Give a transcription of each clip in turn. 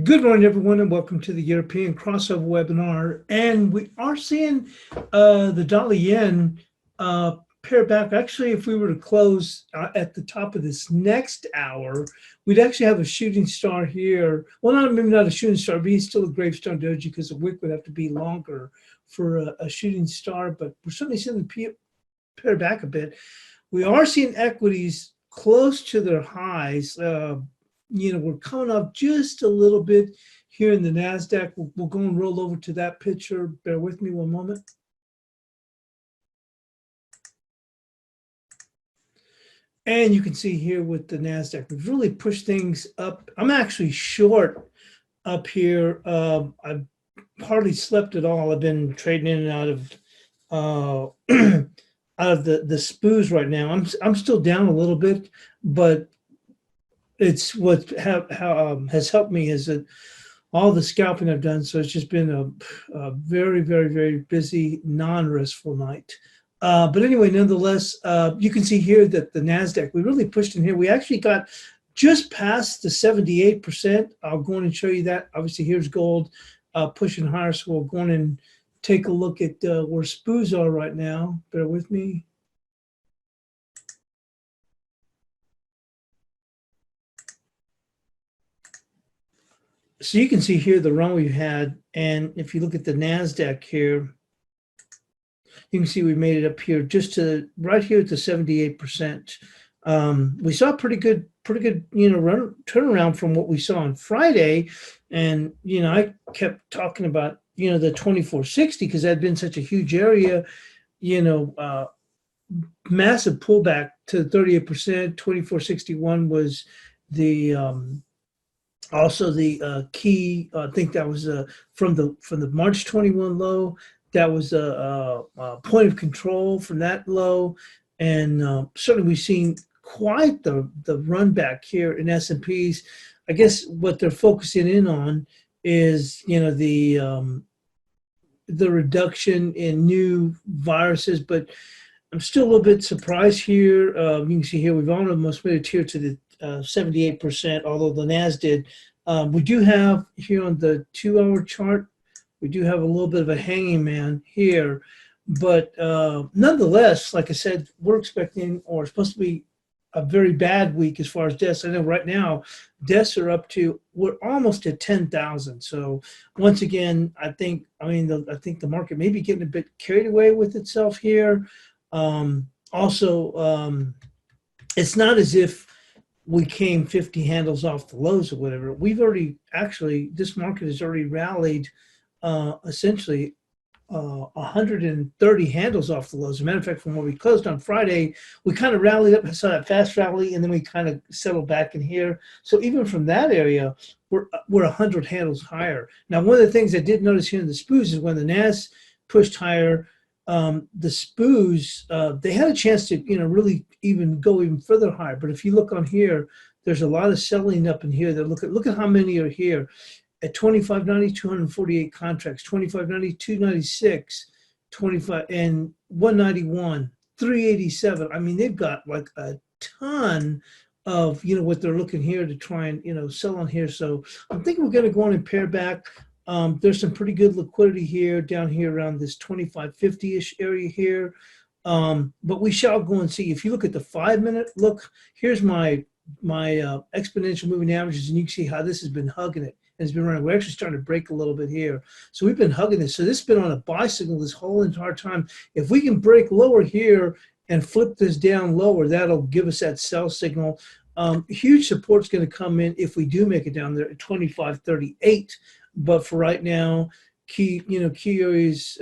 Good morning, everyone, and welcome to the European crossover webinar. And we are seeing the dollar yen pair back. Actually, if we were to close at the top of this next hour, we'd actually have a shooting star here. Well, maybe not a shooting star, but it's still a gravestone doji because the wick would have to be longer for a shooting star. But we're certainly seeing the pair back a bit. We are seeing equities close to their highs. We're coming up just a little bit here in the NASDAQ. We'll go and roll over to that picture. Bear with me one moment. And you can see here with the NASDAQ, we've really pushed things up. I'm actually short up here. I've hardly slept at all. I've been trading in and out of out of the SPOOs right now. I'm still down a little bit, but it's what has helped me is that all the scalping I've done. So it's just been a very, very, very busy, non-restful night. But anyway, nonetheless, you can see here that the NASDAQ, we really pushed in here. We actually got just past the 78%. I'll go in and show you that. Obviously, here's gold pushing higher. So we'll go in and take a look at where SPOOs are right now. Bear with me. So you can see here the run we've had, and if you look at the NASDAQ here, you can see we made it up here just to right here at the 78%. We saw pretty good, turnaround from what we saw on Friday, and I kept talking about the 2460 because that had been such a huge area, massive pullback to 38%. 2461 was the also the key. I think that was from the March 21 low. That was a point of control from that low, and certainly we've seen quite the run back here in S&Ps. I guess what they're focusing in on is the reduction in new viruses, but I'm still a little bit surprised here. You can see here we've almost made it here to the 78%, although the NAS did. We do have here on the 2-hour chart, we do have a little bit of a hanging man here, but nonetheless, like I said, we're expecting, or supposed to be, a very bad week as far as deaths. I know right now deaths are we're almost at 10,000. So once again, I think the market may be getting a bit carried away with itself here. It's not as if we came 50 handles off the lows or whatever. We've already this market has already rallied essentially 130 handles off the lows. As a matter of fact, from where we closed on Friday, we kind of rallied up, saw that fast rally, and then we kind of settled back in here. So even from that area, we're 100 handles higher. Now, one of the things I did notice here in the SPOOs is when the NAS pushed higher, the SPOOs, they had a chance to really go even further higher. But if you look on here, there's a lot of selling up in here. That look at how many are here. At 25.90, 248 contracts, 25.90, 296, 25, and 191, 387. I mean, they've got like a ton of what they're looking here to try and sell on here. So I'm thinking we're going to go on and pair back. There's some pretty good liquidity here down here around this 25.50-ish area here. But we shall go and see. If you look at the 5-minute look, here's my exponential moving averages, and you can see how this has been hugging it. It's been running. We're actually starting to break a little bit here. So we've been hugging this. So this has been on a buy signal this whole entire time. If we can break lower here and flip this down lower, that'll give us that sell signal. Huge support's going to come in if we do make it down there at 25.38. But for right now, key areas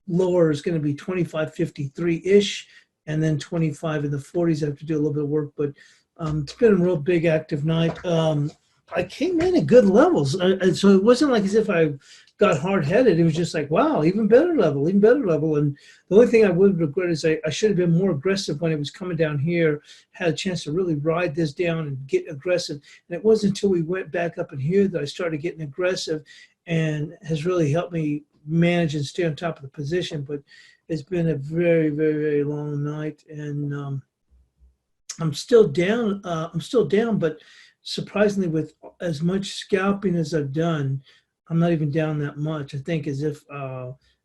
lower is going to be 25.53-ish, and then 25 in the 40s. I have to do a little bit of work, but it's been a real big active night. I came in at good levels, so it wasn't like as if I got hard-headed. It was just like, wow, even better level. And the only thing I would regret is I should have been more aggressive when it was coming down here, had a chance to really ride this down and get aggressive. And it wasn't until we went back up in here that I started getting aggressive, and has really helped me manage and stay on top of the position. But it's been a very, very, very long night, and I'm still down, but surprisingly, with as much scalping as I've done, I'm not even down that much. I think as if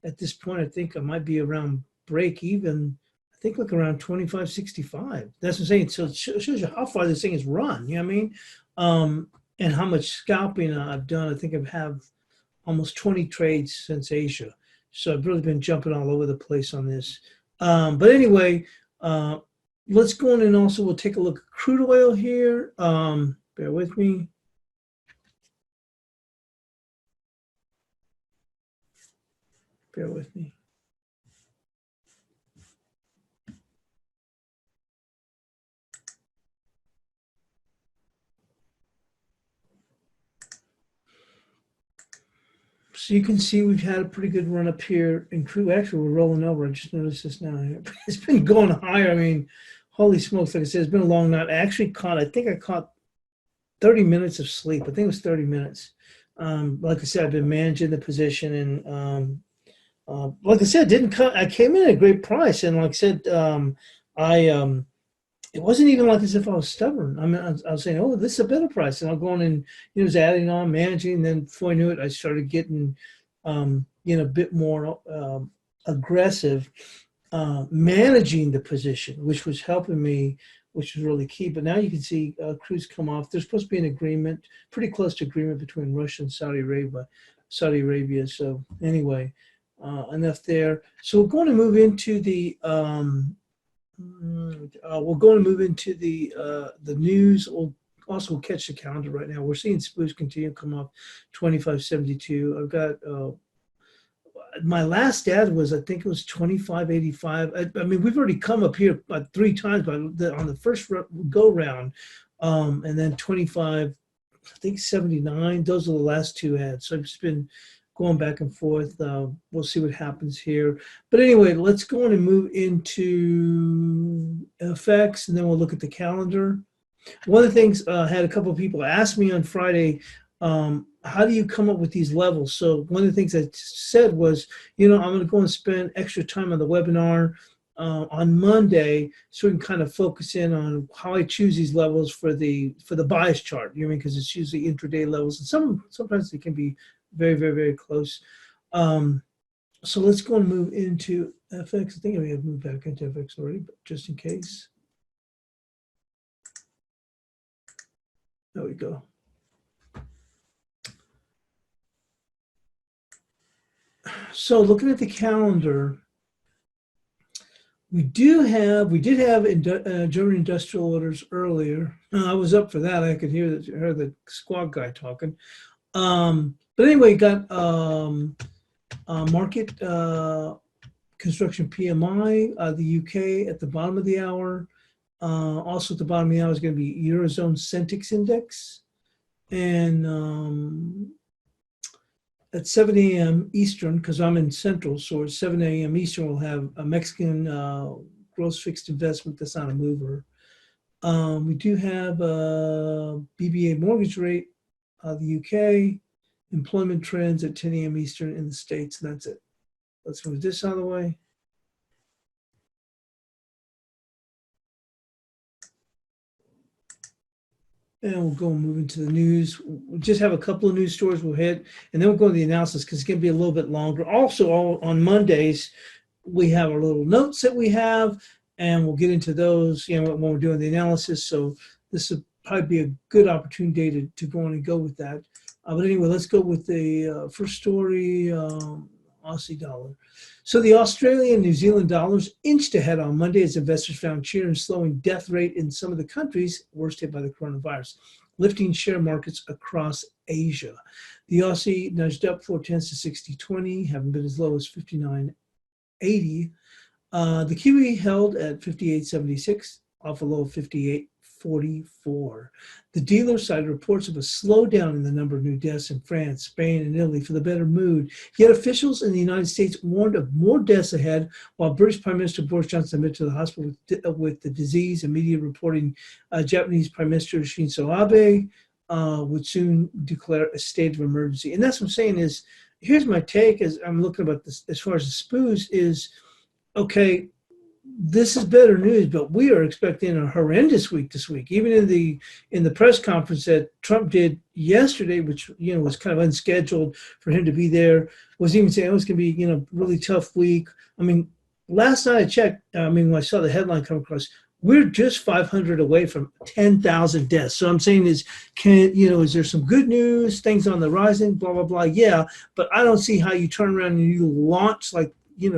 at this point, I think I might be around break even. I think like around 25.65. That's what I'm saying. So it shows you how far this thing has run. You know what I mean? And how much scalping I've done. I think I've have almost 20 trades since Asia. So I've really been jumping all over the place on this. But anyway, uh, let's go in and also we'll take a look at crude oil here. Bear with me. Bear with me. So you can see we've had a pretty good run up here in crude. Actually, we're rolling over. I just noticed this now. It's been going higher. I mean, holy smokes. Like I said, it's been a long night. I think I caught 30 minutes of sleep. I think it was 30 minutes. Like I said, I've been managing the position and like I said, didn't cut. I came in at a great price. And like I said, I it wasn't even like as if I was stubborn. I mean, I was saying, "Oh, this is a better price," and I'm going and was adding on, managing. And then before I knew it, I started getting, a bit more aggressive, managing the position, which was helping me, which was really key. But now you can see crude's come off. There's supposed to be an agreement, pretty close to agreement between Russia and Saudi Arabia. So anyway, enough there. So we're going to move into the. We're going to move into the news. We'll also catch the calendar right now. We're seeing SPOOs continue to come up 25.72. I've got my last ad was, I think it was 25.85. I mean, we've already come up here about 3 times on the first go round, and then 25, I think 79. Those are the last 2 ads. So I've just been going back and forth. We'll see what happens here. But anyway, let's go on and move into FX, and then we'll look at the calendar. One of the things I had a couple of people ask me on Friday, how do you come up with these levels? So one of the things I said was, I'm going to go and spend extra time on the webinar on Monday, so we can kind of focus in on how I choose these levels for the bias chart. You know what I mean? Because it's usually intraday levels, and sometimes they can be very, very, very close. So let's go and move into FX. I think I may have moved back into FX already, but just in case. There we go. So looking at the calendar, we did have German industrial orders earlier. I was up for that. I could hear the squad guy talking. But anyway, got market construction PMI, the UK at the bottom of the hour. Also at the bottom of the hour is going to be Eurozone Centix Index. And at 7 a.m. Eastern, because I'm in Central, so at 7 a.m. Eastern, we'll have a Mexican gross fixed investment that's not a mover. We do have a BBA mortgage rate, the UK, employment trends at 10 a.m. Eastern in the States, and that's it. Let's move this out of the way. And we'll go and move into the news. We'll just have a couple of news stories we'll hit, and then we'll go to the analysis because it's going to be a little bit longer. Also, on Mondays, we have our little notes that we have, and we'll get into those, when we're doing the analysis. So this will probably be a good opportunity to go on and go with that. But anyway, let's go with the first story, Aussie dollar. So the Australian and New Zealand dollars inched ahead on Monday as investors found cheer in slowing death rate in some of the countries worst hit by the coronavirus, lifting share markets across Asia. The Aussie nudged up 0.4 to 60.20, having been as low as 59.80. The Kiwi held at 58.76, off a low of 58.44. The dealer cited reports of a slowdown in the number of new deaths in France, Spain, and Italy for the better mood. Yet officials in the United States warned of more deaths ahead, while British Prime Minister Boris Johnson admitted to the hospital with the disease, and media reporting Japanese Prime Minister Shinzo Abe would soon declare a state of emergency. And that's what I'm saying is, here's my take as I'm looking about this as far as the SPOOs is, okay, this is better news, but we are expecting a horrendous week this week. Even in the press conference that Trump did yesterday, which was kind of unscheduled for him to be there, was even saying it was going to be really tough week. I mean, last night I checked. When I saw the headline come across, we're just 500 away from 10,000 deaths. So I'm saying is there some good news? Things on the rising, blah blah blah. Yeah, but I don't see how you turn around and you launch like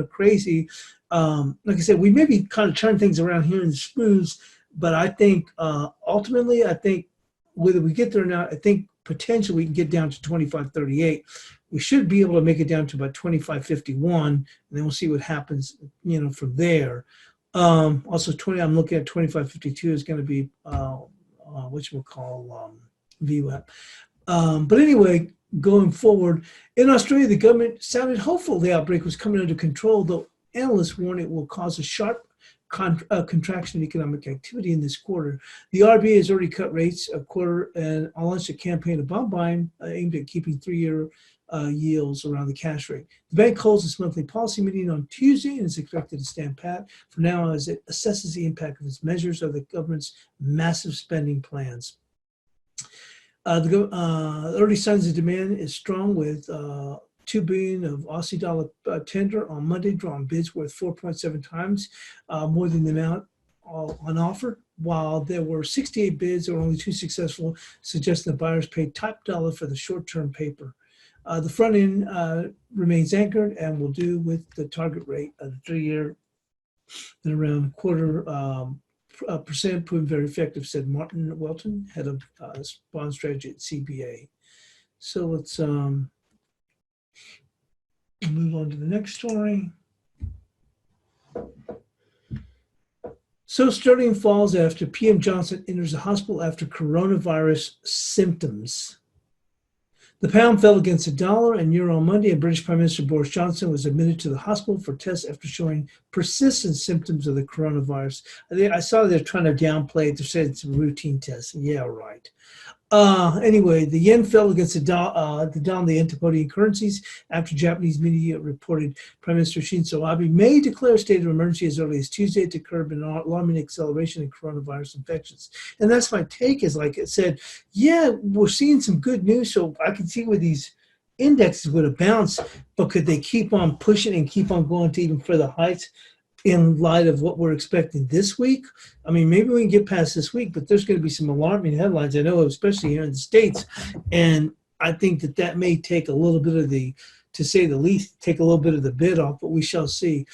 crazy. Like I said, we maybe kind of turn things around here in the smooths, but I think ultimately, whether we get there or not, I think potentially we can get down to 25.38. We should be able to make it down to about 25.51, and then we'll see what happens, from there. Also, I'm looking at 25.52 is going to be what you will call VWAP. But anyway, going forward, in Australia, the government sounded hopeful the outbreak was coming under control, though analysts warn it will cause a sharp contraction in economic activity in this quarter. The RBA has already cut rates a quarter and launched a campaign of bond buying aimed at keeping 3-year yields around the cash rate. The bank holds its monthly policy meeting on Tuesday and is expected to stand pat for now as it assesses the impact of its measures of the government's massive spending plans. The early signs of demand is strong with $2 billion of Aussie Dollar tender on Monday, drawing bids worth 4.7 times more than the amount on offer. While there were 68 bids, there were only 2 successful, suggesting the buyers paid top dollar for the short-term paper. The front end remains anchored and will do with the target rate of the 3-year at around 0.25%, proving very effective, said Martin Welton, head of bond strategy at CBA. So let's move on to the next story. So sterling falls after PM Johnson enters the hospital after coronavirus symptoms. The pound fell against the dollar and euro on Monday, and British Prime Minister Boris Johnson was admitted to the hospital for tests after showing persistent symptoms of the coronavirus. I saw they're trying to downplay it. They said it's a routine test. Yeah, right. Anyway, the yen fell against the the antipodean currencies after Japanese media reported Prime Minister Shinzo Abe may declare a state of emergency as early as Tuesday to curb an alarming acceleration in coronavirus infections. And that's my take, is like I said, yeah, we're seeing some good news, so I can see where these indexes would have bounced, but could they keep on pushing and keep on going to even further heights in light of what we're expecting this week? I mean, maybe we can get past this week, but there's going to be some alarming headlines, I know, especially here in the States. And I think that may take a little bit of to say the least, take a little bit of the bid off, but we shall see.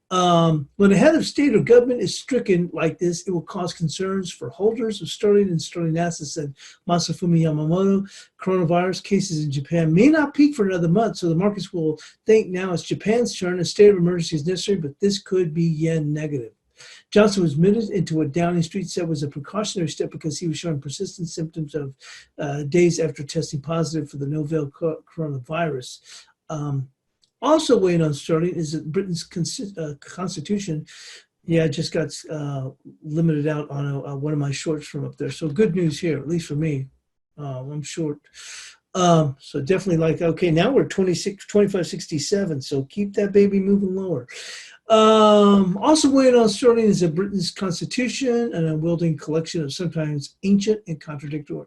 When a head of state or government is stricken like this, it will cause concerns for holders of sterling and sterling assets, said Masafumi Yamamoto. Coronavirus cases in Japan may not peak for another month, so the markets will think now it's Japan's turn. A state of emergency is necessary, but this could be yen negative. Johnson was admitted into what Downing Street said was a precautionary step because he was showing persistent symptoms of days after testing positive for the novel coronavirus. Also weighing on sterling is that Britain's constitution. Yeah, I just got limited out on one of my shorts from up there. So good news here, at least for me. I'm short. So definitely okay, now we're 25.67. So keep that baby moving lower. Also weighing on sterling is Britain's constitution, an unwielding collection of sometimes ancient and contradictory,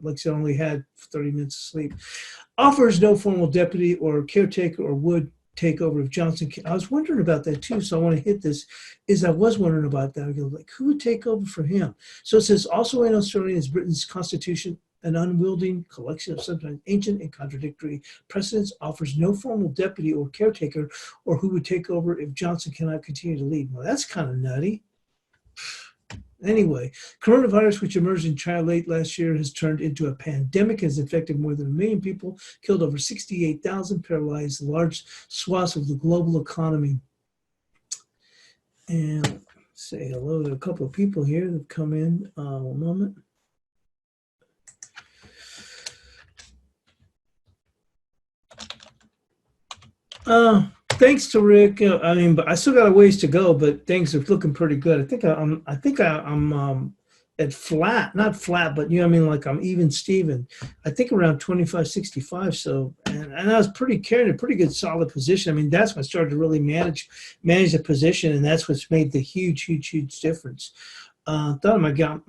like I said, only had 30 minutes of sleep, offers no formal deputy or caretaker or would take over if Johnson I was wondering about that too, so I want to hit this, I was wondering about that. I go, who would take over for him? So it says, also in Australia is Britain's constitution, an unwielding collection of sometimes ancient and contradictory precedents, offers no formal deputy or caretaker or who would take over if Johnson cannot continue to lead. Well, that's kind of nutty. Anyway, coronavirus, which emerged in China late last year, has turned into a pandemic, has infected more than 1 million people, killed over 68,000, paralyzed large swaths of the global economy. And say hello to a couple of people here that have come in. One moment. Thanks to Rick. But I still got a ways to go, but things are looking pretty good. I think I'm at flat, not flat, but you know what I mean, like I'm even Steven. I think around 25.65. So, and I was pretty carrying a pretty good solid position. I mean, that's when I started to really manage the position, and that's what's made the huge difference. Thought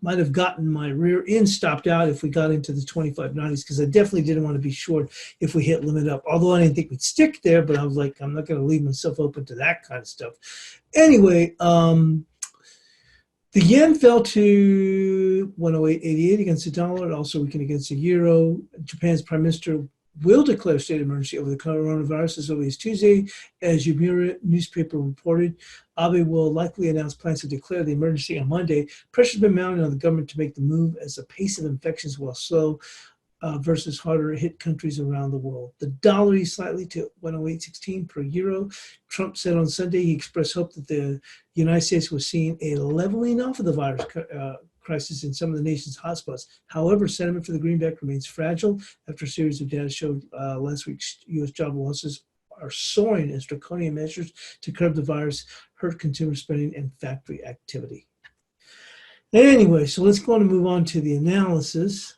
might have gotten my rear end stopped out if we got into the 25.90s, because I definitely didn't want to be short if we hit limit up. Although I didn't think we'd stick there, but I was like, I'm not going to leave myself open to that kind of stuff. Anyway, the yen fell to 108.88 against the dollar, and also weakened against the euro. Japan's prime minister will declare state of emergency over the coronavirus as early as Tuesday. As Yomiuri newspaper reported, Abe will likely announce plans to declare the emergency on Monday. Pressure's been mounting on the government to make the move as the pace of infections will slow versus harder hit countries around the world. The dollar eased slightly to 108.16 per euro. Trump said on Sunday he expressed hope that the United States was seeing a leveling off of the virus crisis in some of the nation's hotspots. However, sentiment for the greenback remains fragile after a series of data showed last week's U.S. job losses are soaring as draconian measures to curb the virus hurt consumer spending and factory activity. Anyway, so let's go on and move on to the analysis.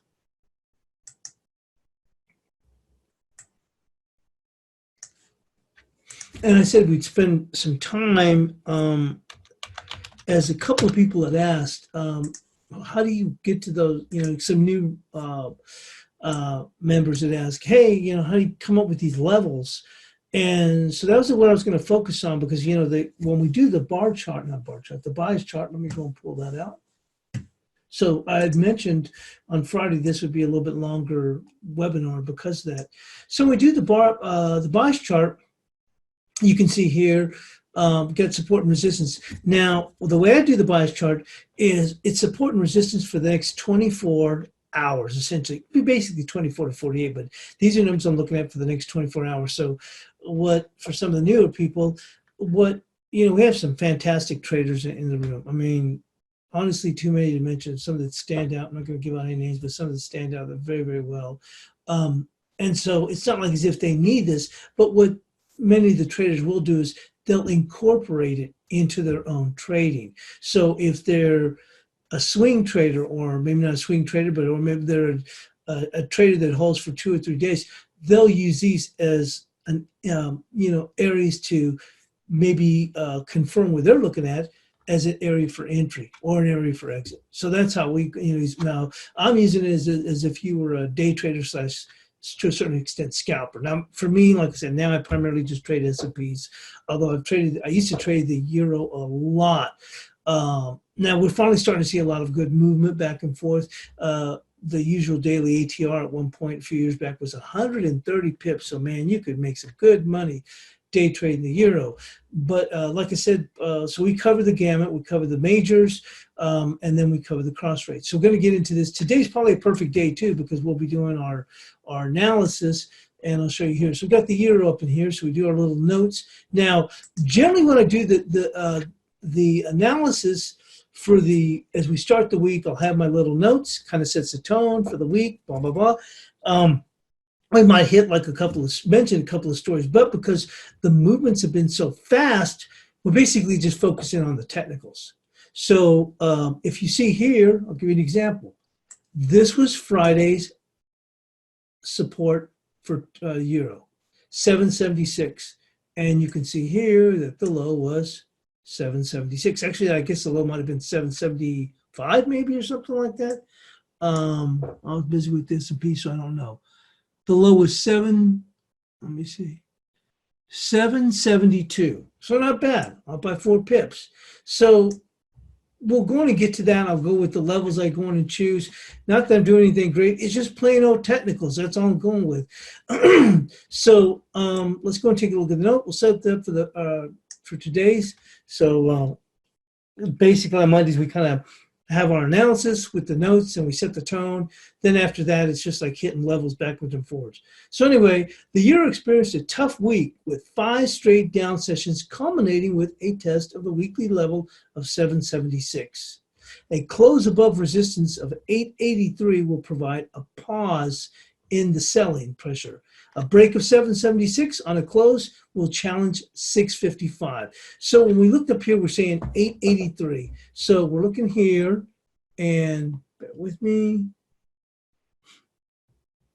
And I said we'd spend some time, as a couple of people had asked, how do you get to those, some new members that ask, hey, how do you come up with these levels? And so that was what I was going to focus on, because, when we do the the bias chart, let me go and pull that out. So I had mentioned on Friday this would be a little bit longer webinar because of that. So we do the bias chart. You can see here, get support and resistance. Now, the way I do the bias chart is it's support and resistance for the next 24 hours, essentially. Basically 24 to 48, but these are numbers I'm looking at for the next 24 hours. So for some of the newer people, we have some fantastic traders in the room. I mean, honestly, too many to mention. Some that stand out. I'm not going to give out any names, but some that stand out very, very well. And so it's not like as if they need this, but what many of the traders will do is they'll incorporate it into their own trading. So if they're a swing trader, or maybe not a swing trader, or maybe they're a trader that holds for 2 or 3 days, they'll use these as areas to maybe confirm what they're looking at as an area for entry or an area for exit. So that's how we, now I'm using it as if you were a day trader / to a certain extent scalper. Now, for me, like I said, now I primarily just trade S&Ps, although I used to trade the euro a lot. Now we're finally starting to see a lot of good movement back and forth. The usual daily ATR at one point a few years back was 130 pips. So man, you could make some good money day trading the euro. But like I said, so we cover the gamut, we cover the majors, and then we cover the cross rates. So we're going to get into this. Today's probably a perfect day too, because we'll be doing our analysis, and I'll show you here. So we've got the euro up in here, so we do our little notes. Now, generally when I do the analysis for as we start the week, I'll have my little notes, kind of sets the tone for the week, blah, blah, blah. I might hit mention a couple of stories, but because the movements have been so fast, we're basically just focusing on the technicals. So if you see here, I'll give you an example. This was Friday's support for euro, 7.76. And you can see here that the low was 7.76. Actually, I guess the low might have been 7.75 maybe or something like that. I was busy with this piece, so I don't know. The low was 7.72. So not bad. I'll buy 4 pips. So we're going to get to that. I'll go with the levels I go on and choose. Not that I'm doing anything great. It's just plain old technicals. That's all I'm going with. So let's go and take a look at the note. We'll set it up for today's. So basically on Mondays we kind of have our analysis with the notes and we set the tone. Then after that, it's just like hitting levels backwards and forwards. So anyway, the euro experienced a tough week with 5 straight down sessions, culminating with a test of the weekly level of 7.76. A close above resistance of 8.83 will provide a pause in the selling pressure. A break of 7.76 on a close will challenge 6.55. So when we looked up here, we're saying 8.83. So we're looking here, And bear with me.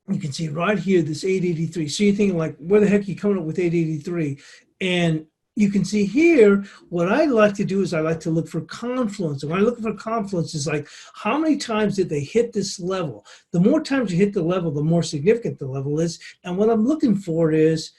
You can see right here, this 883. So you're thinking like, where the heck are you coming up with 883? And you can see here, what I like to do is I like to look for confluence. And when I look for confluence, it's like, how many times did they hit this level? The more times you hit the level, the more significant the level is. And what I'm looking for is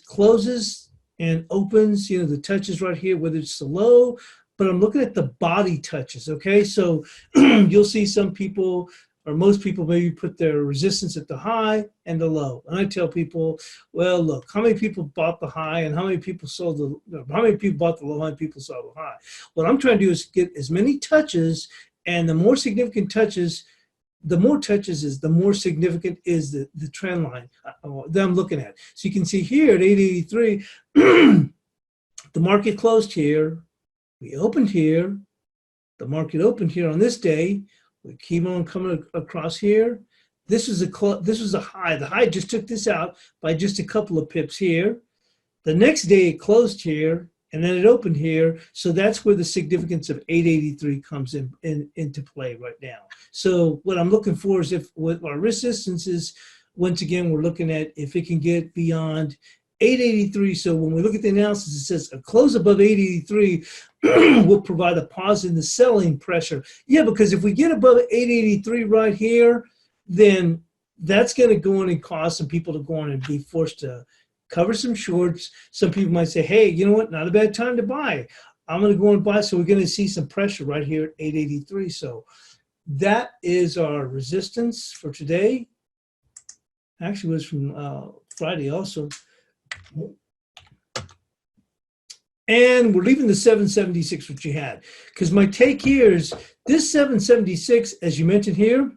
closes and opens, you know, the touches right here, whether it's the low, but I'm looking at the body touches, okay? So you'll see some people, or most people, maybe put their resistance at the high and the low. And I tell people, well, look, how many people bought the high and how many people sold how many people bought the low, how many people sold the high? What I'm trying to do is get as many touches, and the more significant touches, the more touches is the more significant is the trend line that I'm looking at. So you can see here at 883, the market closed here, we opened here, the market opened here on this day. We keep on coming across here. This was a high. The high just took this out by just a couple of pips here. The next day it closed here, and then it opened here. So that's where the significance of 883 comes into play right now. So what I'm looking for is if what our resistance is, once again, we're looking at if it can get beyond 883. So when we look at the analysis, it says a close above 883 will provide a pause in the selling pressure. Yeah, because if we get above 883 right here, then that's going to go in and cause some people to go on and be forced to cover some shorts. Some people might say, hey, you know what, not a bad time to buy. I'm going to go and buy. So we're going to see some pressure right here at 883. So that is our resistance for today. Actually, it was from Friday also. And we're leaving the 776, which you had. Because my take here is this 776, as you mentioned here,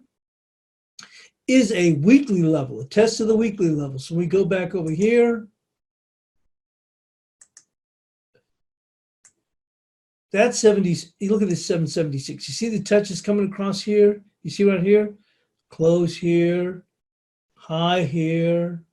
is a weekly level, a test of the weekly level. So we go back over here. That's 70. You look at this 776. You see the touches coming across here? You see right here? Close here, high here,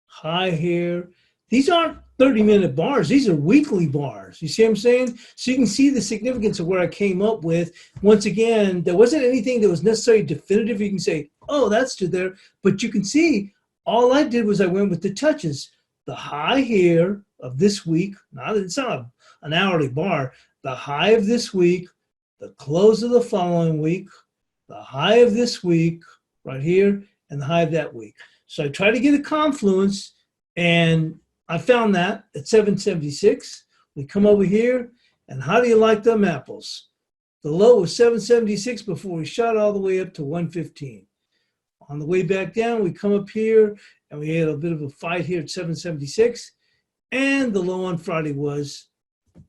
high here. These aren't 30-minute bars. These are weekly bars. You see what I'm saying? So you can see the significance of where I came up with. Once again, there wasn't anything that was necessarily definitive. You can say, oh, that's to there. But you can see all I did was I went with the touches. The high here of this week, it's not an hourly bar, the high of this week, the close of the following week, the high of this week right here, and the high of that week. So I try to get a confluence, and I found that at 776. We come over here, and how do you like them apples? The low was 776 before we shot all the way up to 115. On the way back down, we come up here, and we had a bit of a fight here at 776. And the low on Friday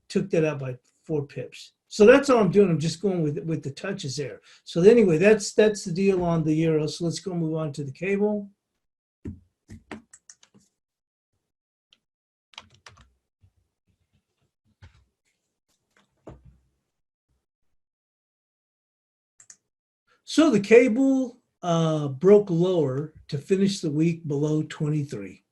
took that out by 4 pips. So that's all I'm doing. I'm just going with the touches there. So anyway, that's the deal on the euro. So let's go move on to the cable. So the cable broke lower to finish the week below 23,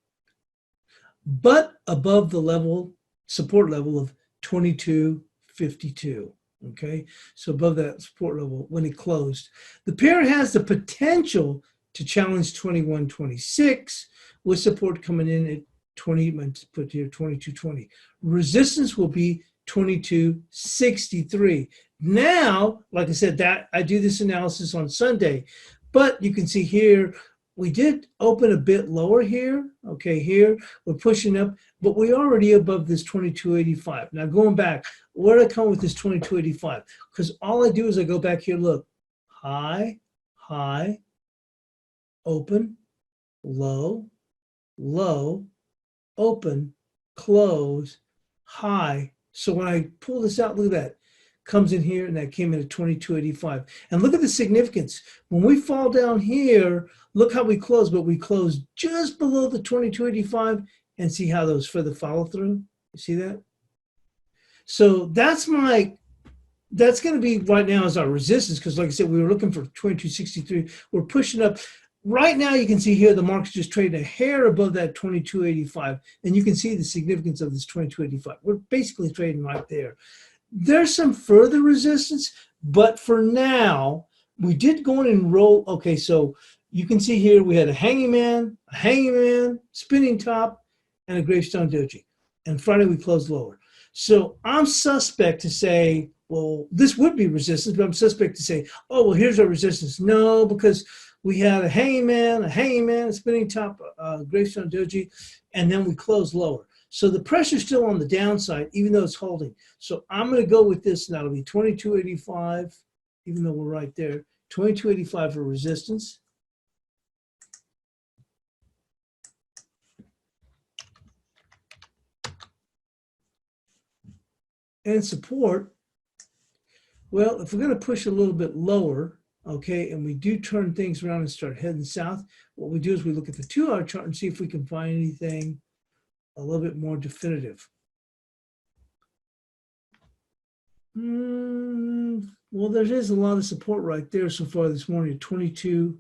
but above the support level of 22.52. Okay, so above that support level when it closed. The pair has the potential to challenge 21.26 with support coming in at 22.20. Resistance will be 22.63. Now, like I said, that I do this analysis on Sunday, but you can see here, we did open a bit lower here. Okay, here we're pushing up, but we're already above this 22.85. Now going back, where did I come with this 22.85? Because all I do is I go back here, look, high, high, open, low, low, open, close, high. So when I pull this out, look at that. Comes in here, and that came in at 22.85. And look at the significance. When we fall down here, look how we close, but we close just below the 22.85, and see how those further follow through. You see that? So that's going to be right now as our resistance, because like I said, we were looking for 22.63. We're pushing up. Right now, you can see here the market's just trading a hair above that 22.85, and you can see the significance of this 22.85. We're basically trading right there. There's some further resistance, But for now, we did go in and roll. Okay, so you can see here we had a hanging man, spinning top, and a gravestone doji. And Friday we closed lower. So I'm suspect to say, well, this would be resistance, but I'm suspect to say, oh, well, here's our resistance. No, because we had a hanging man, a spinning top, gravestone doji, and then we closed lower. So the pressure's still on the downside, even though it's holding. So I'm going to go with this, and that'll be 22.85, even though we're right there. 22.85 for resistance. And support, well, if we're going to push a little bit lower, okay, and we do turn things around and start heading south, what we do is we look at the 2-hour chart and see if we can find anything a little bit more definitive. Well, there is a lot of support right there so far this morning. 22,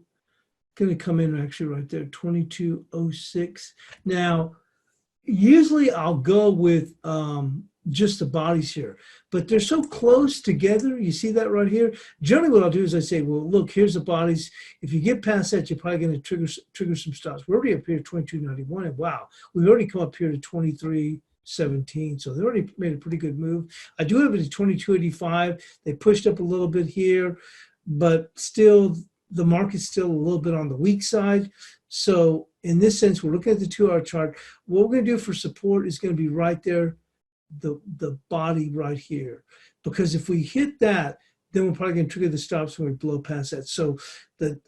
going to come in actually right there, 22.06. Now, usually I'll go with just the bodies here, but they're so close together. You see that right here? Generally what I'll do is I say, well, look, here's the bodies. If you get past that, you're probably going to trigger some stops. We're already up here at 22.91, and wow, we've already come up here to 23.17. So they already made a pretty good move. I do have it at 22.85. They pushed up a little bit here, but still the market's still a little bit on the weak side. So in this sense, we're looking at the 2-hour chart. What we're going to do for support is going to be right there, the body right here. Because if we hit that, then we're probably going to trigger the stops when we blow past that. So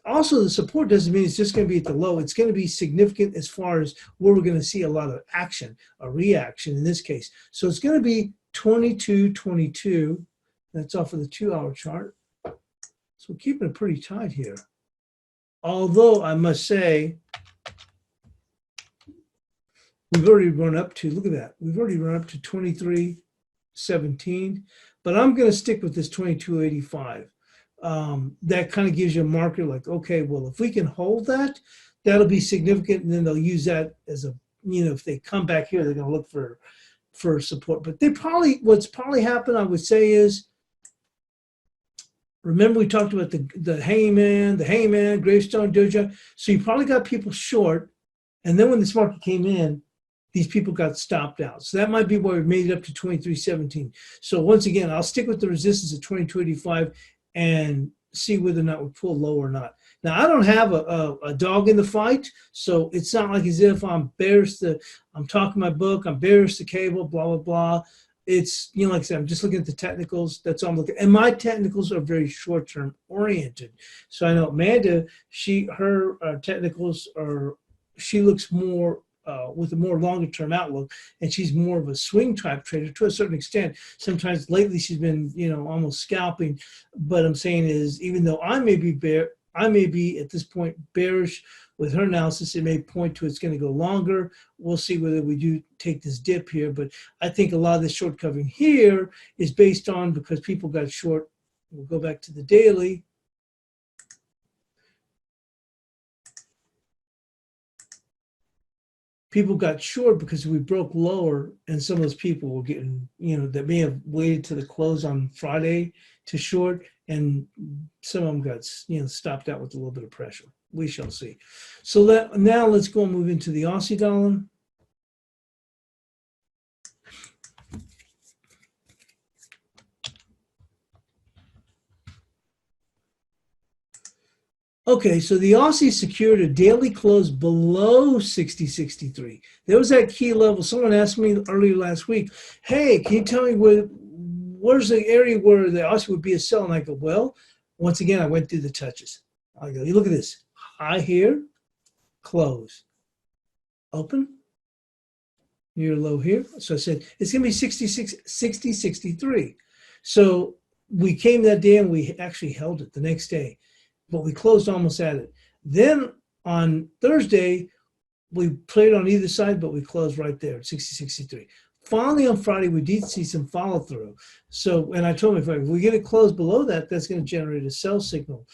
also the support doesn't mean it's just going to be at the low. It's going to be significant as far as where we're going to see a lot of action, a reaction in this case. So it's going to be 22.22. That's off of the 2-hour chart. So we're keeping it pretty tight here. Although I must say, we've already run up to, look at that, we've already run up to 23.17, but I'm going to stick with this 22.85. That kind of gives you a marker like, okay, well, if we can hold that, that'll be significant, and then they'll use that as a, if they come back here, they're going to look for support. But what's probably happened, I would say, is, remember we talked about the hangman, gravestone, doja. So you probably got people short, and then when this market came in, these people got stopped out. So that might be why we made it up to 23.17. So once again, I'll stick with the resistance at 22.85 and see whether or not we pull low or not. Now, I don't have a dog in the fight, so it's not like as if I'm talking my book, I'm bearish the cable, blah, blah, blah. It's, like I said, I'm just looking at the technicals. That's all I'm looking at. And my technicals are very short-term oriented. So I know Amanda, her technicals are, she looks more with a more longer-term outlook, and she's more of a swing type trader to a certain extent. Sometimes lately she's been, almost scalping. But I'm saying is, even though I may be at this point bearish with her analysis, it may point to it's going to go longer. We'll see whether we do take this dip here. But I think a lot of this short covering here is based on because people got short. We'll go back to the daily. People got short because we broke lower, and some of those people were getting, that may have waited to the close on Friday to short, and some of them got, stopped out with a little bit of pressure. We shall see. So now let's go and move into the Aussie dollar. Okay, so the Aussie secured a daily close below 60.63. There was that key level. Someone asked me earlier last week, hey, can you tell me where's the area where the Aussie would be a sell? And I go, well, once again, I went through the touches. I go, you look at this. High here, close. Open. Near low here. So I said, it's going to be 60.63. So we came that day and we actually held it the next day. But we closed almost at it. Then on Thursday, we played on either side, but we closed right there at 60.63. Finally, on Friday, we did see some follow through. So, and I told him, if we get it closed below that, that's going to generate a sell signal.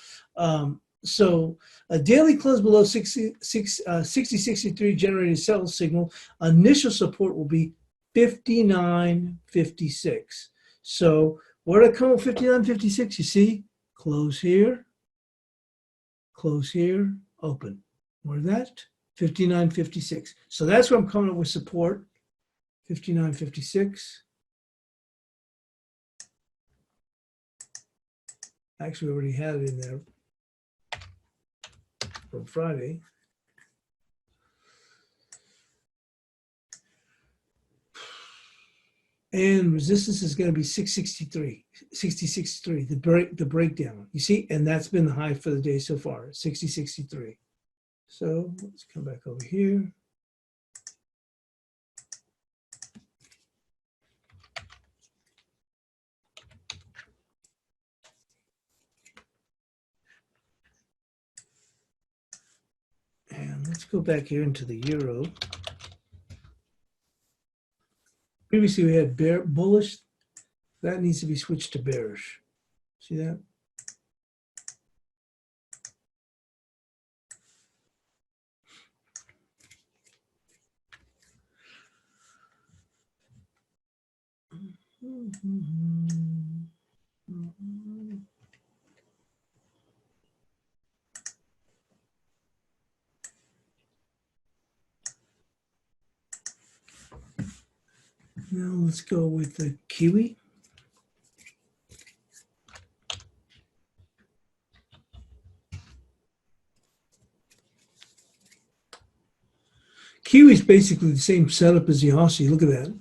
So a daily close below 60.63 generated sell signal. Initial support will be 59.56. So Where did I come with 59.56? You see, close here, open. Where's that? 59.56. So that's where I'm coming up with support. 59.56. Actually, we already had it in there from Friday. And resistance is going to be 663, 60.63, the breakdown. You see, and that's been the high for the day so far, 60.63. So let's come back over here. And let's go back here into the euro. Previously we had bullish. That needs to be switched to bearish. See that? Now let's go with the Kiwi. Kiwi is basically the same setup as the Aussie. Look at that.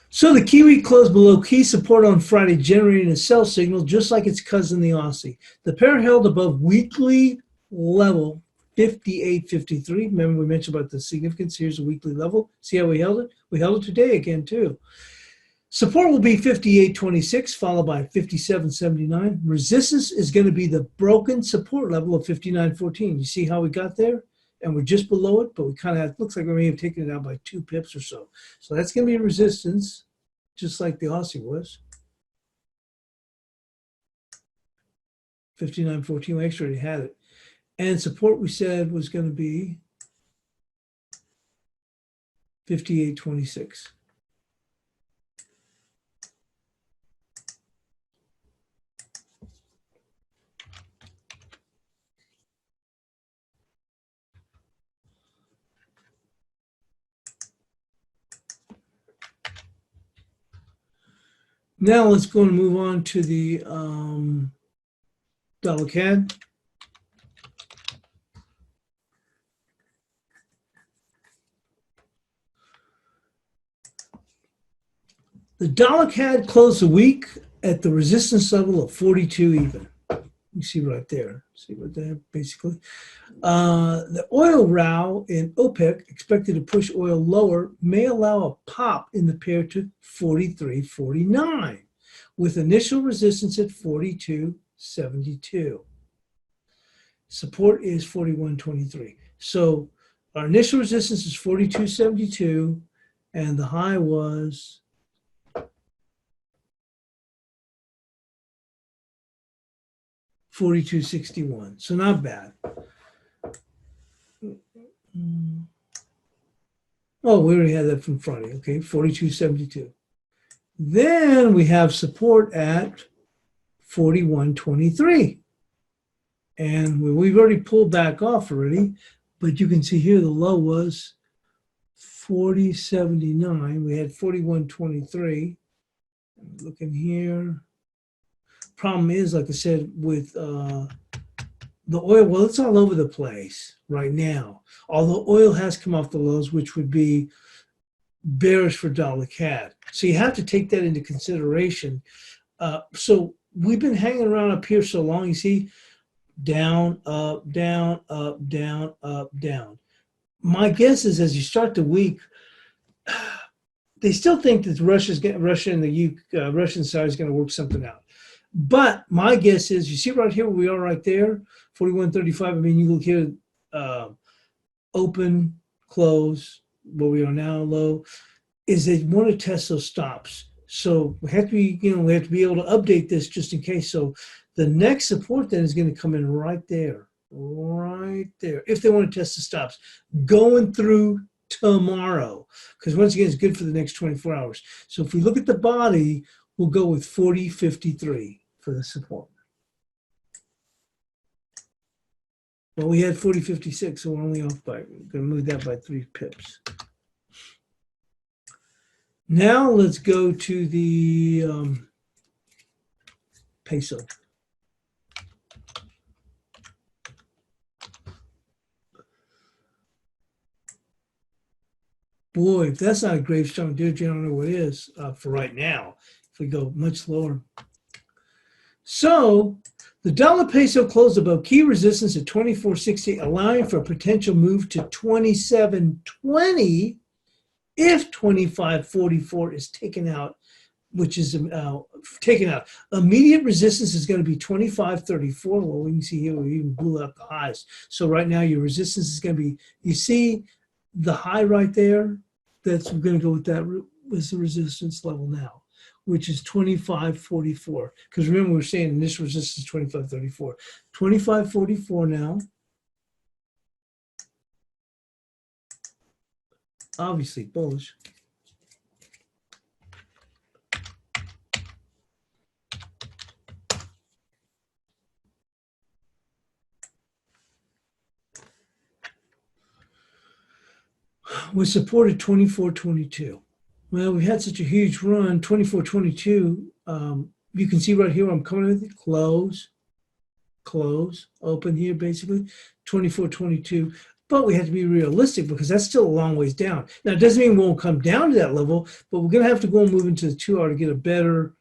So the Kiwi closed below key support on Friday, generating a sell signal just like its cousin, the Aussie. The pair held above weekly level 58.53. Remember we mentioned about the significance. Here's a weekly level. See how we held it? We held it today again too. Support will be 58.26, followed by 57.79. Resistance is going to be the broken support level of 59.14. You see how we got there? And we're just below it, but we kind of, looks like we may have taken it out by 2 pips or so. So that's going to be resistance, just like the Aussie was. 59.14, we actually already had it. And support we said was going to be 58.26. Now let's go and move on to the dollar CAD. The dollar CAD closed the week at the resistance level of 42 even. You see right there. See what that basically. The oil row in OPEC, expected to push oil lower, may allow a pop in the pair to 43.49, with initial resistance at 42.72. Support is 41.23. So our initial resistance is 42.72, and the high was 42.61. So not bad. Oh, we already had that from Friday. Okay, 42.72. Then we have support at 41.23. And we've already pulled back off already, but you can see here the low was 40.79. We had 41.23. Looking here. Problem is, like I said, with the oil, well, it's all over the place right now. Although oil has come off the lows, which would be bearish for dollar CAD. So you have to take that into consideration. So we've been hanging around up here so long, you see, down, up, down, up, down, up, down. My guess is as you start the week, they still think that Russia and the Russian side is going to work something out. But my guess is, you see right here where we are right there, 41.35. I mean, you look here, open, close, where we are now, low, is they want to test those stops. So we have to be, we have to be able to update this just in case. So the next support then is going to come in right there, if they want to test the stops, going through tomorrow, because once again, it's good for the next 24 hours. So if we look at the body, we'll go with 40.53 for the support. Well, we had 40.56, so we're only off by, we're going to move that by 3 pips. Now let's go to the peso. Boy, if that's not a gravestone, dude, you don't know what it is for right now. If we go much lower. So the dollar peso closed above key resistance at 24.60, allowing for a potential move to 27.20 if 25.44 is taken out, which is taken out. Immediate resistance is going to be 25.34. Well, we can see here we even blew up the highs. So right now your resistance is going to be, you see the high right there? That's, we're going to go with that was the resistance level now, which is 25.44. Because remember, we're saying initial resistance is 25.34. 25.44 now. Obviously bullish. Was supported 24.22. Well, we had such a huge run, 24.22. You can see right here, I'm coming with it, close, open here, basically, 24.22. But we have to be realistic because that's still a long ways down. Now, it doesn't mean we won't come down to that level, but we're going to have to go and move into the 2-hour to get a better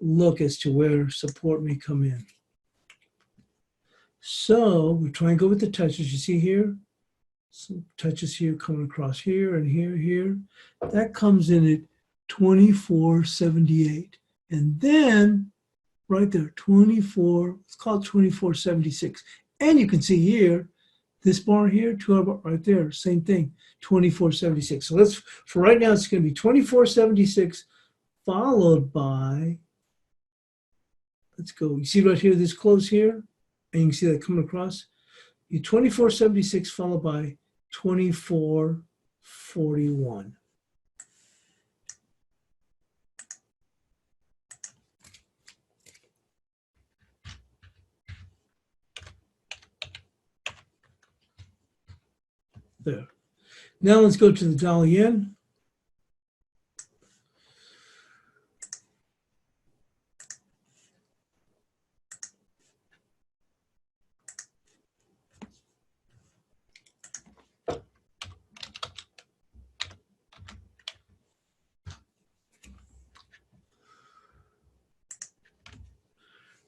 look as to where support may come in. So we try and go with the touches. You see here? Some touches here coming across here and here. That comes in at 24.78. And then right there, 24, let's call it 24.76. And you can see here, this bar here, 2-hour bar right there, same thing, 24.76. So let's, for right now, it's going to be 24.76 followed by, let's go, you see right here, this close here, and you can see that coming across. You 24.76 followed by 24.41. There. Now let's go to the dollar yen.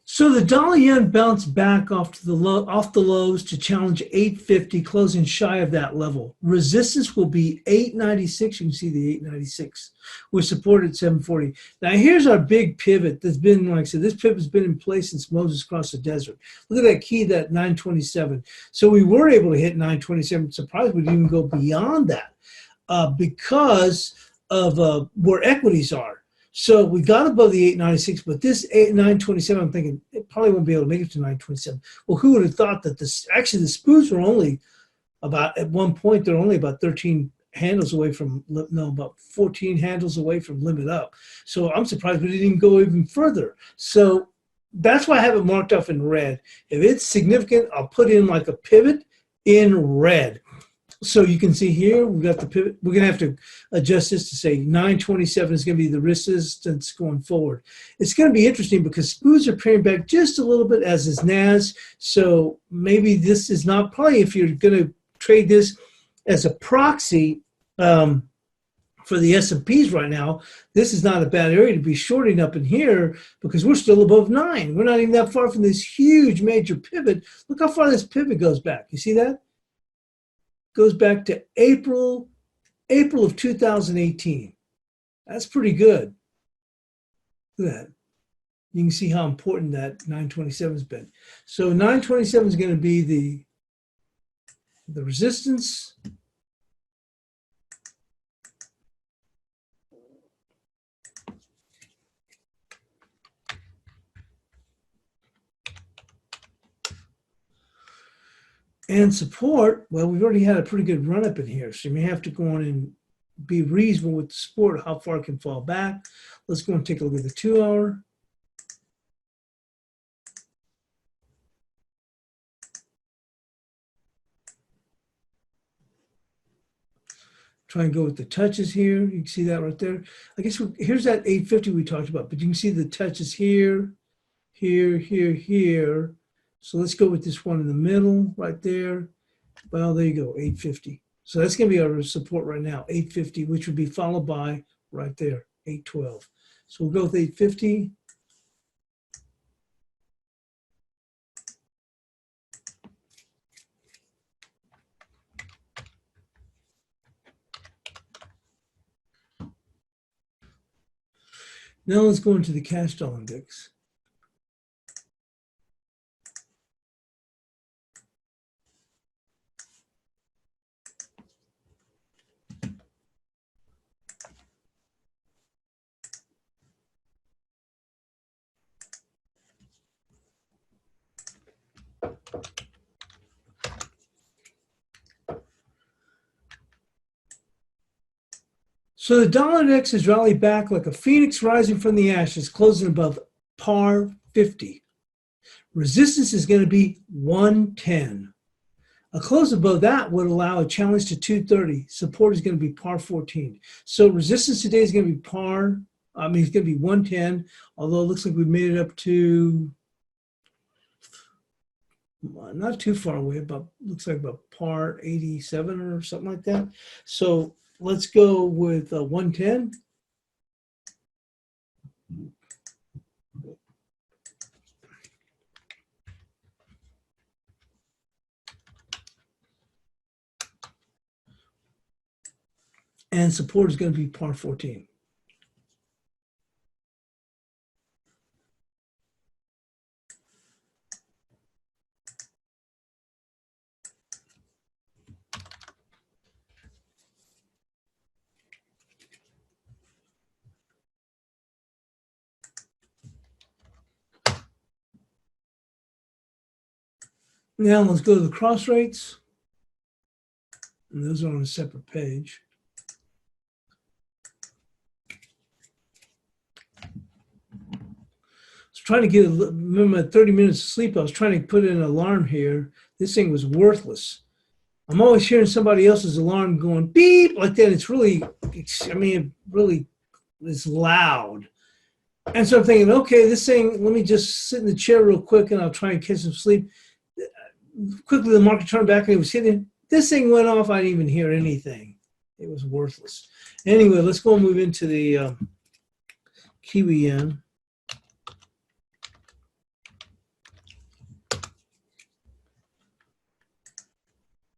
So the dollar yen bounced back off the lows to challenge 850, closing shy of that level. Resistance will be 896. You can see the 896 was supported at 740. Now here's our big pivot that's been, like I said, this pivot has been in place since Moses crossed the desert. Look at that key, that 927. So we were able to hit 927. Surprised we didn't even go beyond that because of where equities are. So we got above the 896, but this 927, I'm thinking it probably won't be able to make it to 927. Well, who would have thought that this, actually the spoons were only about, at one point, they're only about 13 handles away from, no, about 14 handles away from limit up. So I'm surprised we didn't even go even further. So that's why I have it marked off in red. If it's significant, I'll put in like a pivot in red. So you can see here, we've got the pivot. We're going to have to adjust this to say 927 is going to be the resistance going forward. It's going to be interesting because SPOOs are paring back just a little bit, as is NAS. So maybe this is not, probably if you're going to trade this as a proxy for the S&Ps right now, this is not a bad area to be shorting up in here because we're still above 9. We're not even that far from this huge major pivot. Look how far this pivot goes back. You see that? Goes back to April of 2018. That's pretty good. Look at that. You can see how important that 927 has been. So 927 is going to be the resistance. And support, well, we've already had a pretty good run up in here. So you may have to go on and be reasonable with the support, how far it can fall back. Let's go and take a look at the 2 hour. Try and go with the touches here. You can see that right there. I guess here's that 850 we talked about, but you can see the touches here, here, here, here. So let's go with this one in the middle right there. Well, there you go, 850. So that's going to be our support right now, 850, which would be followed by right there, 812. So we'll go with 850. Now let's go into the cash dollar index. So the dollar index has rallied back like a phoenix rising from the ashes, closing above par 50. Resistance is going to be 110. A close above that would allow a challenge to 230. Support is going to be par 14. So resistance today is going to be it's going to be 110, although it looks like we made it up to not too far away, but looks like about par 87 or something like that. So let's go with 110. And support is going to be par 14. Now let's go to the cross rates. And those are on a separate page. Trying to get remember 30 minutes of sleep. I was trying to put in an alarm here. This thing was worthless. I'm always hearing somebody else's alarm going beep like that. It really is loud. And so I'm thinking, okay, this thing, let me just sit in the chair real quick and I'll try and catch some sleep. Quickly, the market turned back and it was hitting. This thing went off. I didn't even hear anything. It was worthless. Anyway, let's go and move into the Kiwi yen.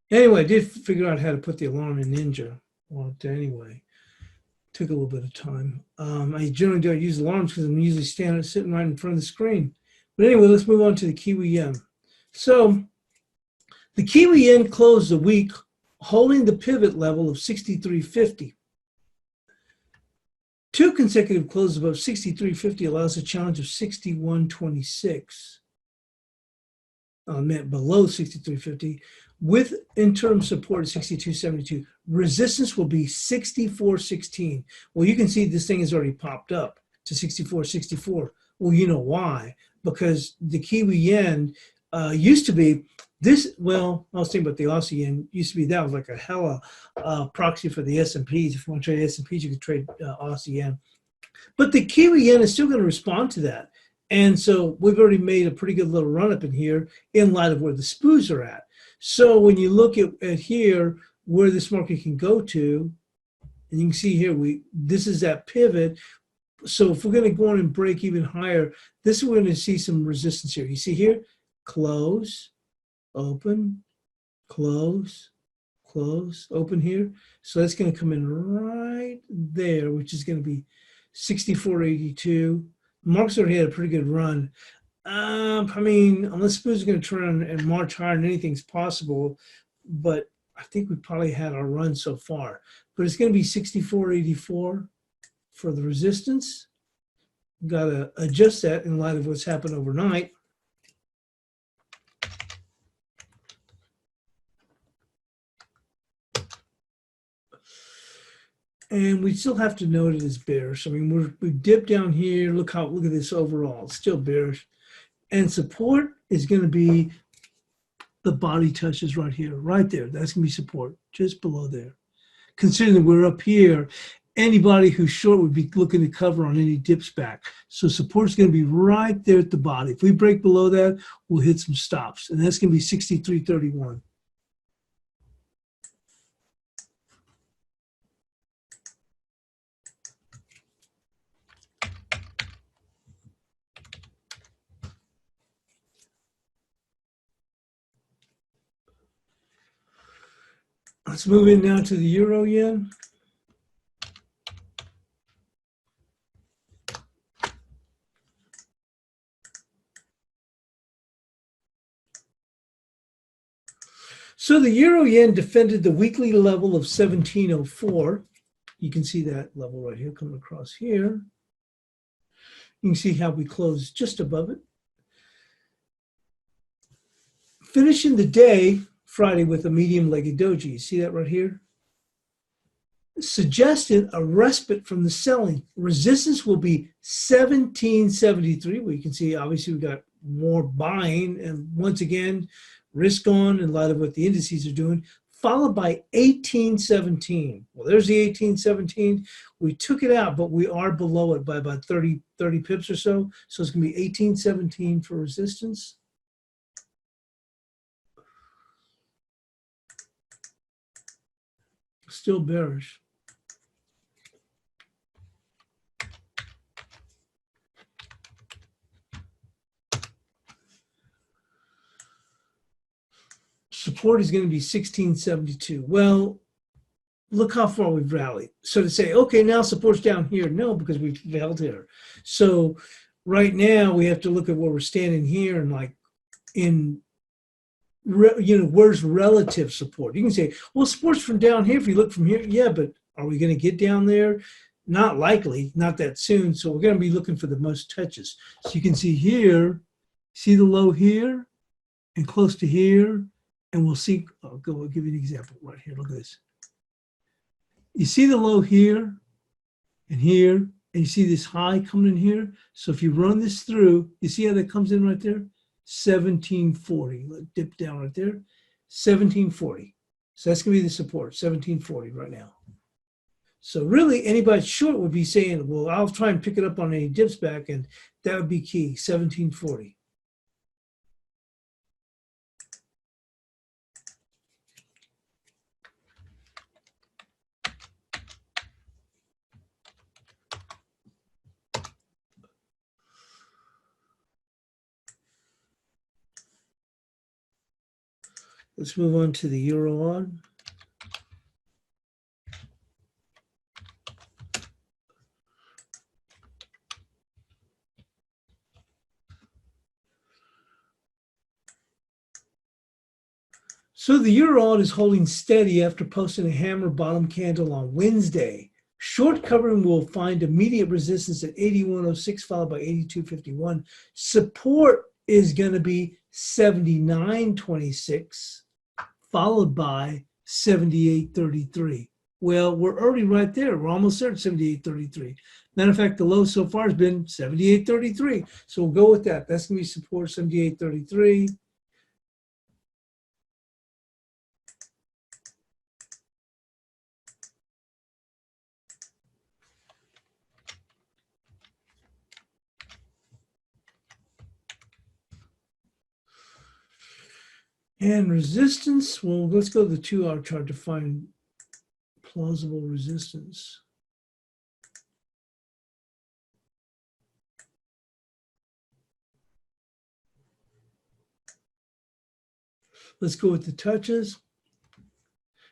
Anyway, I did figure out how to put the alarm in Ninja. Well, anyway, took a little bit of time. I generally don't use alarms because I'm usually sitting right in front of the screen. But anyway, let's move on to the Kiwi yen. So the Kiwi yen closed the week holding the pivot level of 63.50. Two consecutive closes above 63.50 allows a challenge of 61.26. Meant below 63.50. With interim support at 62.72, resistance will be 64.16. Well, you can see this thing has already popped up to 64.64. Well, you know why? Because the Kiwi yen used to be this. Well, I was thinking about the Aussie yen. Used to be that was like a hella proxy for the S&Ps. If you want to trade S&Ps, you could trade Aussie yen. But the Kiwi yen is still going to respond to that. And so we've already made a pretty good little run up in here in light of where the SPOOs are at. So when you look at here, where this market can go to, and you can see here, this is that pivot. So if we're going to go on and break even higher, this is where we're going to see some resistance here. You see here, close, open, close, close, open here. So that's going to come in right there, which is going to be 64.82. Mark's already had a pretty good run. Unless SPOOs are going to turn and march higher than anything's possible, but I think we probably had our run so far. But it's going to be 64.84 for the resistance. Got to adjust that in light of what's happened overnight. And we still have to note it as bearish. I mean, we dipped down here. Look at this overall. It's still bearish. And support is going to be the body touches right here, right there. That's going to be support, just below there. Considering that we're up here, anybody who's short would be looking to cover on any dips back. So support's going to be right there at the body. If we break below that, we'll hit some stops. And that's going to be 63.31. Let's move in now to the euro yen. So the euro yen defended the weekly level of 1704. You can see that level right here coming across here. You can see how we closed just above it. Finishing the day, Friday, with a medium-legged doji. You see that right here? Suggested a respite from the selling. Resistance will be 1773, where you can see obviously we got more buying, and once again, risk on in light of what the indices are doing, followed by 1817. Well, there's the 1817. We took it out, but we are below it by about 30 pips or so. So it's going to be 1817 for resistance. Still bearish. Support is going to be 1672. Well, look how far we've rallied. So to say, okay, now support's down here. No, because we've held here. So right now we have to look at where we're standing here and like where's relative support? You can say, well, support's from down here. If you look from here, yeah, but are we going to get down there? Not likely, not that soon. So we're going to be looking for the most touches. So you can see here, see the low here and close to here. And we'll see, I'll give you an example right here. Look at this. You see the low here and here, and you see this high coming in here. So if you run this through, you see how that comes in right there? 1740. Let dip down right there. 1740. So that's going to be the support, 1740 right now. So really, anybody short would be saying, well, I'll try and pick it up on any dips back, and that would be key, 1740. Let's move on to the euro on. So the euro on is holding steady after posting a hammer bottom candle on Wednesday. Short covering will find immediate resistance at 81.06 followed by 82.51. Support is going to be 79.26 followed by 78.33. Well, we're already right there. We're almost there at 78.33. Matter of fact, the low so far has been 78.33. So we'll go with that. That's going to be support 78.33. And resistance, well, let's go to the 2-hour chart to find plausible resistance. Let's go with the touches.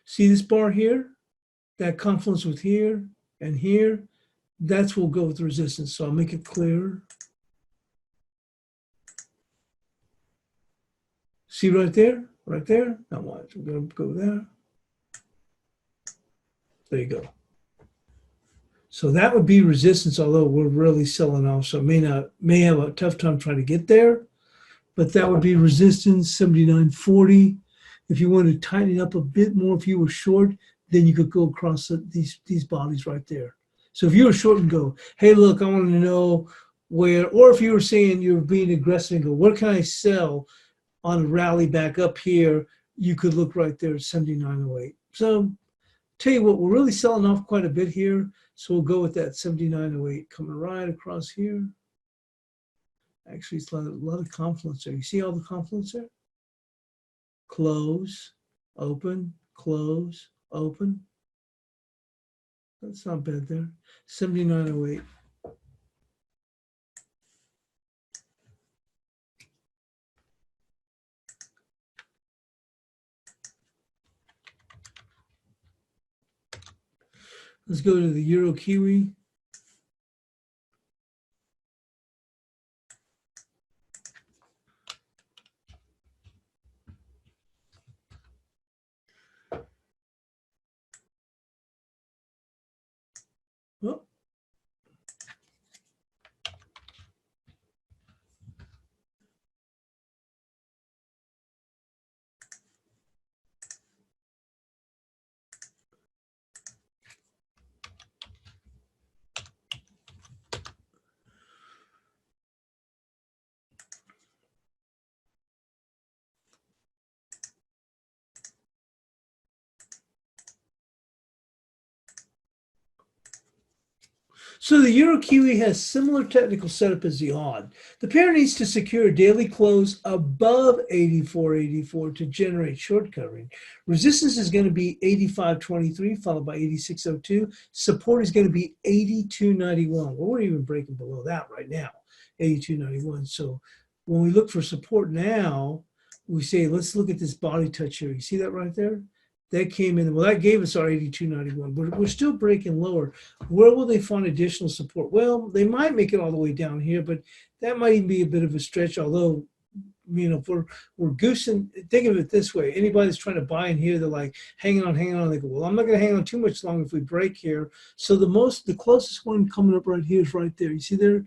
See this bar here? That confluence with here and here? That's what we'll go with resistance. So I'll make it clearer. See right there? Right there? Now watch. We're going to go there. There you go. So that would be resistance, although we're really selling off. So may have a tough time trying to get there. But that would be resistance, 79.40. If you want to tighten it up a bit more, if you were short, then you could go across these bodies right there. So if you were short and go, hey, look, I want to know where, or if you were saying you're being aggressive and go, what can I sell on a rally back up here? You could look right there at 79.08. So tell you what, we're really selling off quite a bit here. So we'll go with that 79.08 coming right across here. Actually, it's a lot of confluence there. You see all the confluence there? Close, open, close, open. That's not bad there. 79.08. Let's go to the Euro Kiwi. Oh. So the Euro Kiwi has similar technical setup as the odd. The pair needs to secure a daily close above 84.84 to generate short covering. Resistance is going to be 85.23 followed by 86.02. Support is going to be 82.91. Well, we're even breaking below that right now, 82.91. So when we look for support now, we say, let's look at this body touch here. You see that right there? That came in, well, that gave us our 82.91, but we're still breaking lower. Where will they find additional support? Well, they might make it all the way down here, but that might even be a bit of a stretch, although, you know, if we're goosing, think of it this way. Anybody that's trying to buy in here, they're like, hanging on. They go, well, I'm not going to hang on too much longer if we break here. So the closest one coming up right here is right there. You see there,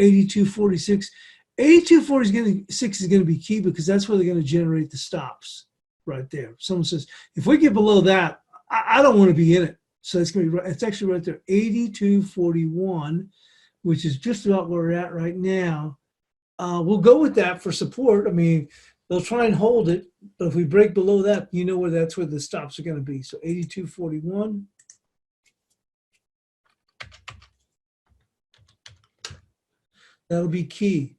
82.46. 82.46 is going to be key because that's where they're going to generate the stops. Right there. Someone says, if we get below that, I don't want to be in it. So it's going to be right. It's actually right there, 82.41, which is just about where we're at right now. We'll go with that for support. I mean, they'll try and hold it, but if we break below that, you know that's where the stops are going to be. So 82.41. That'll be key.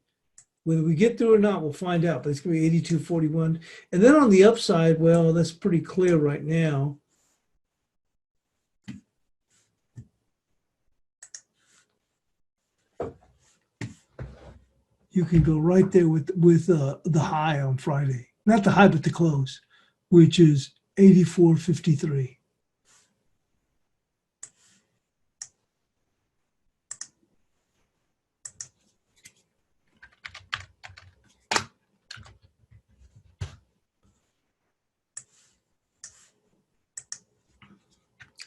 Whether we get through or not, we'll find out, but it's going to be 82.41. And then on the upside, well, that's pretty clear right now. You can go right there with the high on Friday. Not the high, but the close, which is 84.53.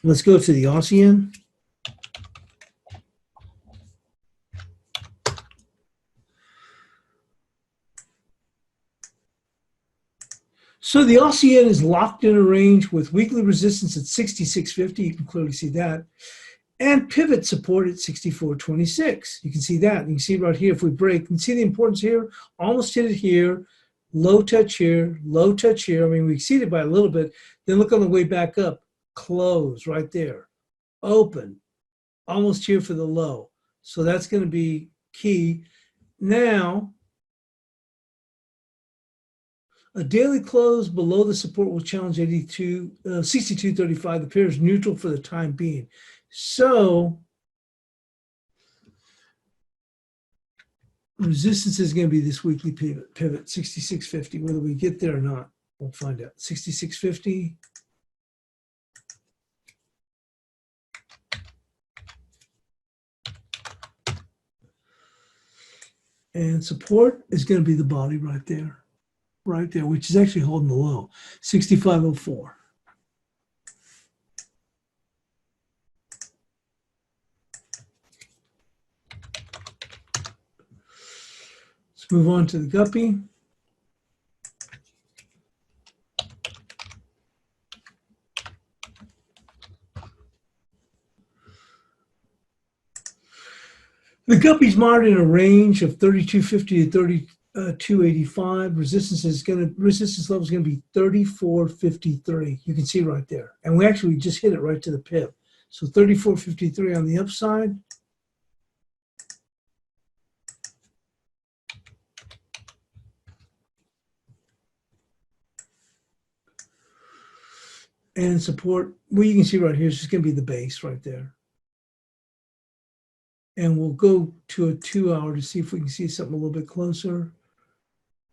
Let's go to the ASEAN. So the ASEAN is locked in a range with weekly resistance at 66.50. You can clearly see that. And pivot support at 64.26. You can see that. You can see right here if we break. You can see the importance here. Almost hit it here. Low touch here. Low touch here. I mean, we exceeded by a little bit. Then look on the way back up. Close right there. Open. Almost here for the low. So that's going to be key. Now, a daily close below the support will challenge 62.35. The pair is neutral for the time being. So resistance is going to be this weekly pivot 66.50. Whether we get there or not, we'll find out. 66.50. And support is going to be the body right there, which is actually holding the low, 65.04. Let's move on to the guppy. The guppies marked in a range of 32.50 to 32.85. Resistance level is gonna be 34.53. You can see right there, and we actually just hit it right to the pip. So 34.53 on the upside. And support, well, you can see right here, it's just gonna be the base right there. And we'll go to a 2-hour to see if we can see something a little bit closer.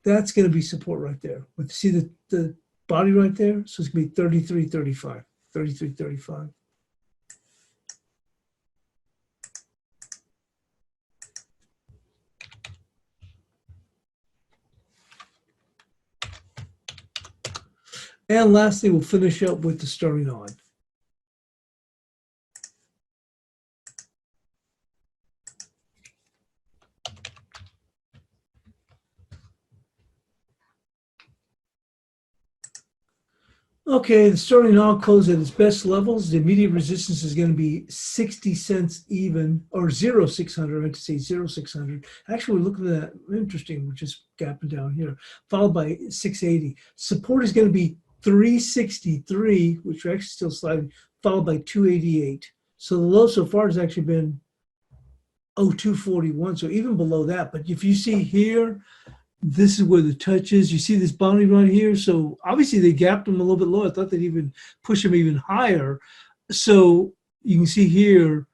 That's going to be support right there. But see the body right there? So it's going to be 33.35, 33.35. And lastly, we'll finish up with the sterling odd. Okay, the sterling odd closed at its best levels. The immediate resistance is going to be 60 cents even, or 0.600. I meant to say 0.600. Actually, we're looking at that. Interesting. We're just gapping down here, followed by 680. Support is going to be 363, which are actually still sliding, followed by 288. So the low so far has actually been 0.241. So even below that. But if you see here, this is where the touch is. You see this boundary right here. So obviously they gapped them a little bit low. I thought they'd even push them even higher. So you can see here,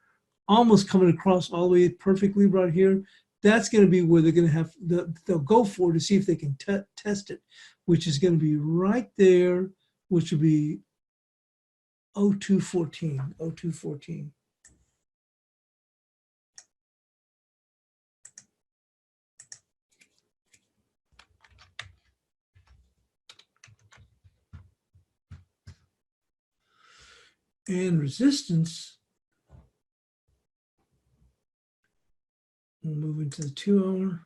almost coming across all the way perfectly right here. That's going to be where they're going to have, they'll go for to see if they can test it, which is going to be right there, which would be 0.214, 0.214. And resistance, we'll move into the 2-hour.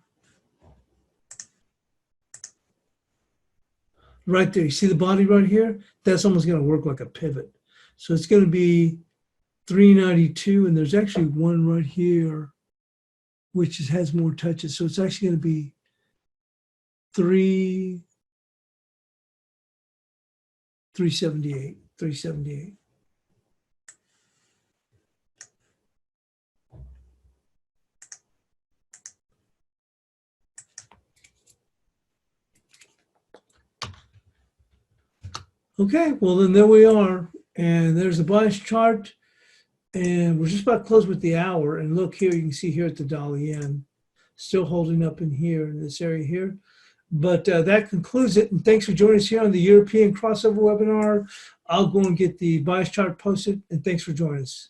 Right there, you see the body right here? That's almost going to work like a pivot. So it's going to be 392, and there's actually one right here, which has more touches. So it's actually going to be 378, 378. Okay, well then there we are. And there's the bias chart. And we're just about to close with the hour. And look here, you can see here at the dollar yen, still holding up in here, in this area here. But that concludes it. And thanks for joining us here on the European crossover webinar. I'll go and get the bias chart posted. And thanks for joining us.